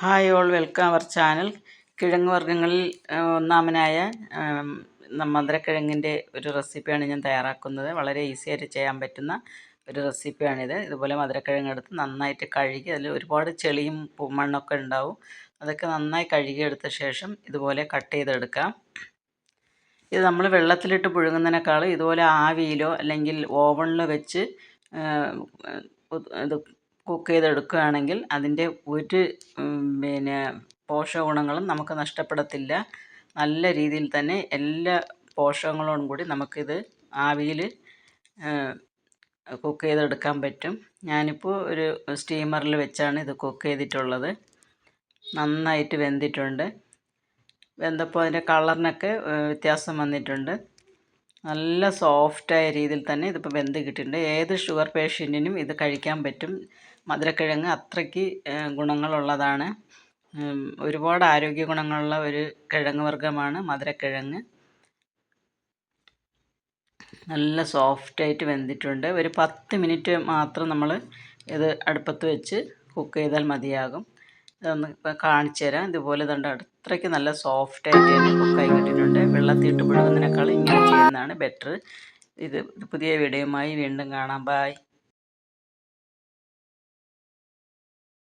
Hi all, welcome our channel. കിഴങ്ങ് വർഗ്ഗങ്ങളിൽ ഒന്നാമനായ മധുരക്കിഴങ്ങിൻ്റെ ഒരു റെസിപ്പിയാണ് ഞാൻ തയ്യാറാക്കുന്നത്. വളരെ ഈസി ആയിട്ട് ചെയ്യാൻ പറ്റുന്ന ഒരു റെസിപ്പിയാണിത്. ഇതുപോലെ മധുരക്കിഴങ്ങ് എടുത്ത് നന്നായിട്ട് കഴുകി, അതിൽ ഒരുപാട് ചെളിയും മണ്ണൊക്കെ ഉണ്ടാവും. അതൊക്കെ നന്നായി കഴുകിയെടുത്ത ശേഷം ഇതുപോലെ കട്ട് ചെയ്തെടുക്കാം. ഇത് നമ്മൾ വെള്ളത്തിലിട്ട് പുഴുങ്ങുന്നതിനേക്കാൾ ഇതുപോലെ ആവിയിലോ അല്ലെങ്കിൽ ഓവണിലോ വെച്ച് ഇത് കുക്ക് ചെയ്തെടുക്കുകയാണെങ്കിൽ അതിൻ്റെ ഒരു പോഷക ഗുണങ്ങളും നമുക്ക് നഷ്ടപ്പെടത്തില്ല. നല്ല രീതിയിൽ തന്നെ എല്ലാ പോഷകങ്ങളോടും കൂടി നമുക്കിത് ആവിയിൽ കുക്ക് ചെയ്തെടുക്കാൻ പറ്റും. ഞാനിപ്പോൾ ഒരു സ്റ്റീമറിൽ വെച്ചാണ് ഇത് കുക്ക് ചെയ്തിട്ടുള്ളത്. നന്നായിട്ട് വെന്തിട്ടുണ്ട്. വെന്തപ്പോൾ അതിൻ്റെ കളറിനൊക്കെ വ്യത്യാസം വന്നിട്ടുണ്ട്. നല്ല സോഫ്റ്റായ രീതിയിൽ തന്നെ ഇതിപ്പോൾ വെന്ത് കിട്ടിയിട്ടുണ്ട്. ഏത് ഷുഗർ പേഷ്യൻറ്റിനും ഇത് കഴിക്കാൻ പറ്റും. മധുരക്കിഴങ്ങ് അത്രയ്ക്ക് ഗുണങ്ങളുള്ളതാണ്. ഒരുപാട് ആരോഗ്യ ഗുണങ്ങളുള്ള ഒരു കിഴങ്ങ് വർഗ്ഗമാണ് മധുരക്കിഴങ്ങ്. നല്ല സോഫ്റ്റായിട്ട് വെന്തിട്ടുണ്ട്. ഒരു 10 മിനിറ്റ് മാത്രം നമ്മൾ ഇത് അടുപ്പത്ത് വെച്ച് കുക്ക് ചെയ്താൽ മതിയാകും. ഇതൊന്ന് ഇപ്പം കാണിച്ചു തരാം. ഇതുപോലെ തന്നെ അത്രയ്ക്ക് നല്ല സോഫ്റ്റായിട്ട് തന്നെ കുക്കായി കിട്ടിയിട്ടുണ്ട്. വെള്ളത്തിയിട്ട് പുഴുകുന്നതിനേക്കാൾ ഇങ്ങനെ ചെയ്യുന്നതാണ് ബെറ്റർ. ഇത് പുതിയ വീഡിയോയുമായി വീണ്ടും കാണാം. ബൈ.